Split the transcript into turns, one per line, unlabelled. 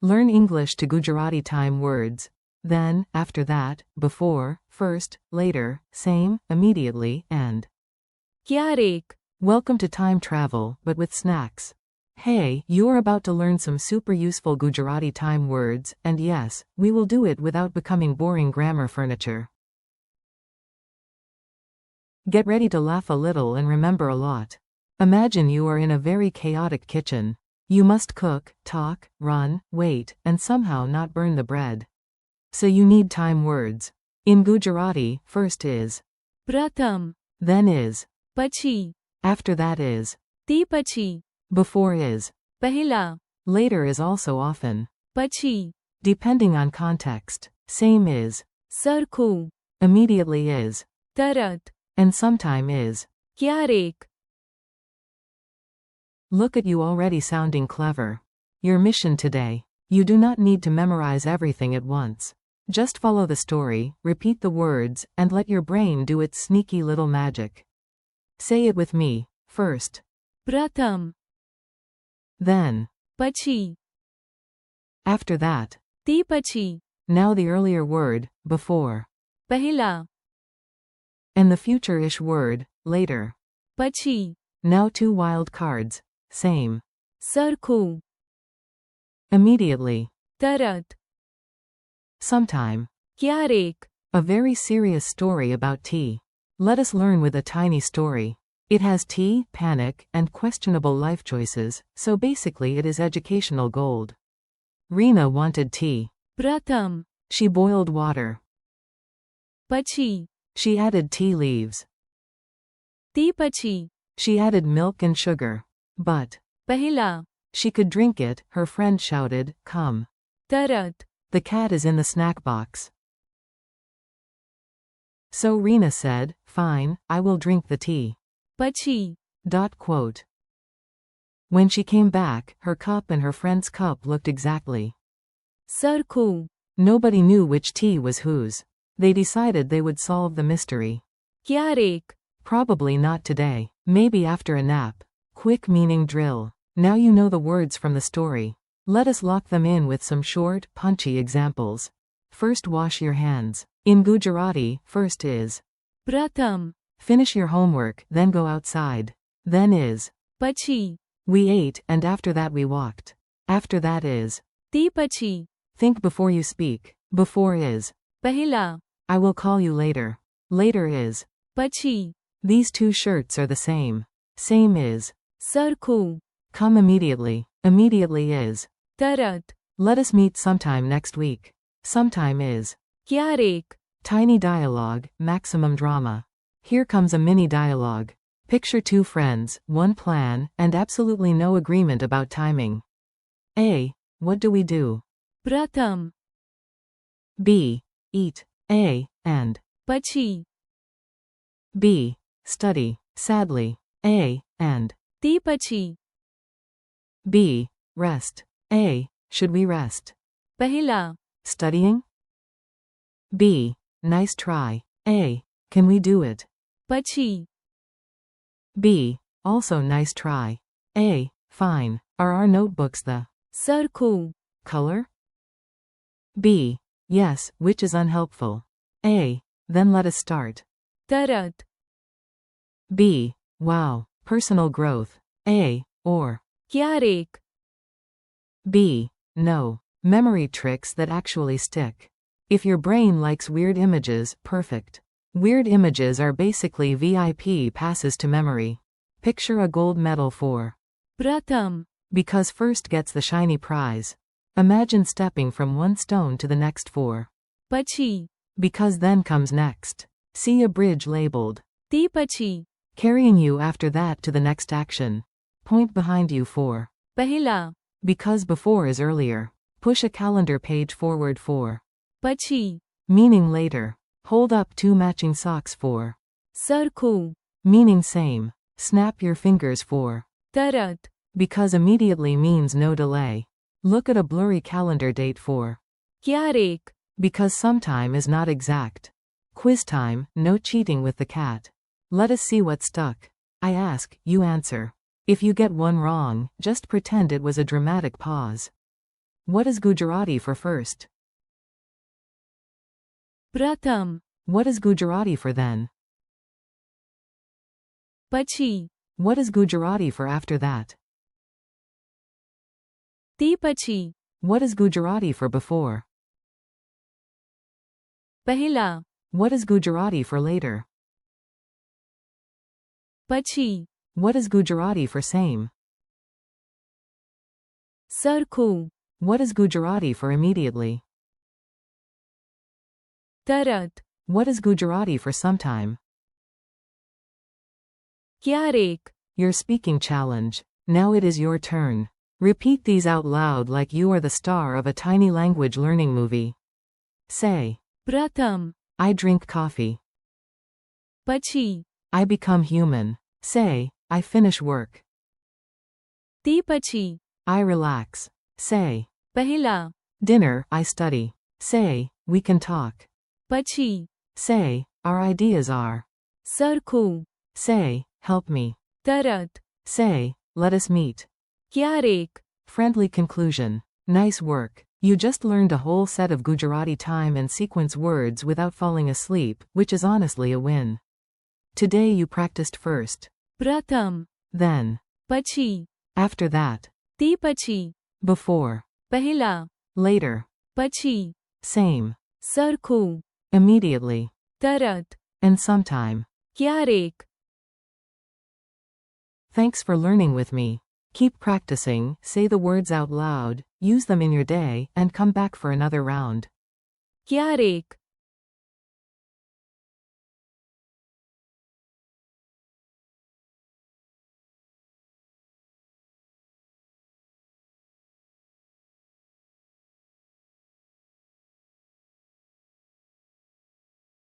Learn English to Gujarati time words. Then, after that, before, first, later, same, immediately, and
ક્યારેક.
welcome to time travel, but with snacks. Hey, you're about to learn some super useful Gujarati time words, and yes, we will do it without becoming boring grammar furniture. Get ready to laugh a little and remember a lot. Imagine you are in a very chaotic kitchen. You must cook, talk, run, wait, and somehow not burn the bread. So you need time words. In Gujarati, first is
પ્રથમ.
then is
પછી.
after that is
તે પછી.
before is
પહેલા.
later is also often
પછી.
depending on context. Same is
સરખું.
immediately is
તરત.
and sometime is.
ક્યારેક.
Look at you already sounding clever. Your mission today. You do not need to memorize everything at once. Just follow the story, repeat the words, and let your brain do its sneaky little magic. Say it with me. First.
પ્રથમ.
Then.
પછી.
After that.
તે પછી.
Now the earlier word, before.
પહેલા.
And the future-ish word, later.
પછી.
Now two wild cards. Same.
સરખું.
Immediately.
તરત. ક્યારેક.
Sometime. A very serious story about tea. Let us learn with a tiny story. It has tea, panic, and questionable life choices, so basically it is educational gold. Reena wanted tea.
પ્રથમ.
She boiled water.
પછી.
She added tea leaves.
તે પછી.
She added milk and sugar. But
પહેલા.
she could drink it, her friend shouted, "Come."
તરત.
The cat is in the snack box. So Reena said, "Fine, I will drink the tea."
પછી.
Quote. When she came back, her cup and her friend's cup looked exactly.
સરખું.
Nobody knew which tea was whose. They decided they would solve the mystery.
ક્યારેક.
Probably not today. Maybe after a nap. Quick meaning drill. Now you know the words from the story. Let us lock them in with some short, punchy examples. First, wash your hands. In Gujarati, first is
પ્રથમ.
finish your homework, then go outside. Then is
પછી.
we ate, and after that we walked. After that is
તે પછી.
think before you speak. Before is
પહેલા.
I will call you later. Later is
પછી.
these two shirts are the same. Same is
સરખું.
come immediately. Immediately is
તરત.
let us meet sometime next week. Sometime is
ક્યારેક.
tiny dialogue, maximum drama. Here comes a mini dialogue. Picture two friends, one plan, and absolutely no agreement about timing. A. What do we do?
પ્રથમ.
B. Eat. A. And
પછી.
B. Study. Sadly. A. And
તે પછી.
B. Rest. A. Should we rest?
પહેલા.
Studying? B. Nice try. A. Can we do it?
પછી.
B. Also nice try. A. Fine. Are our notebooks the
સરખું.
color? B. Yes, which is unhelpful. A. Then let us start.
તરત.
B. Wow. Personal growth. A. Or
ક્યારેક.
B. No. Memory tricks that actually stick. If your brain likes weird images, perfect. Weird images are basically VIP passes to memory. Picture a gold medal for
પ્રથમ.
because first gets the shiny prize. Imagine stepping from one stone to the next for
પછી.
because then comes next. See a bridge labeled
તે પછી.
carrying you after that to the next action. Point behind you for
પહેલા.
because before is earlier. Push a calendar page forward for
પછી.
meaning later. Hold up two matching socks for
સરખું.
meaning same. Snap your fingers for
તરત.
because immediately means no delay. Look at a blurry calendar date for
ક્યારેક.
because sometime is not exact. Quiz time, no cheating with the cat. Let us see what stuck. I ask, you answer. If you get one wrong, just pretend it was a dramatic pause. What is Gujarati for first?
પ્રથમ,
What is Gujarati for then?
પછી,
What is Gujarati for after that?
તે પછી,
What is Gujarati for before?
પહેલા,
What is Gujarati for later?
પછી,
What is Gujarati for same?
સરખું,
What is Gujarati for immediately?
તરત,
What is Gujarati for sometime?
ક્યારેક,
Your speaking challenge. Now it is your turn. Repeat these out loud like you are the star of a tiny language learning movie. Say,
પ્રથમ,
I drink coffee.
પછી,
I become human. Say, I finish work.
તે પછી,
I relax. Say,
પહેલા,
dinner, I study. Say, we can talk.
પછી,
Say, our ideas are.
સરખું,
Say, help me.
તરત,
Say, let us meet.
ક્યારેક,
Friendly conclusion. Nice work. You just learned a whole set of Gujarati time and sequence words without falling asleep, which is honestly a win. Today you practiced first.
પ્રથમ,
Then.
પછી,
After that.
તે પછી,
Before.
પહેલા,
Later.
પછી,
Same.
સરખું,
Immediately.
તરત,
And sometime.
ક્યારેક.
Thanks for learning with me. Keep practicing, say the words out loud, use them in your day, and come back for another round.
ક્યારેક.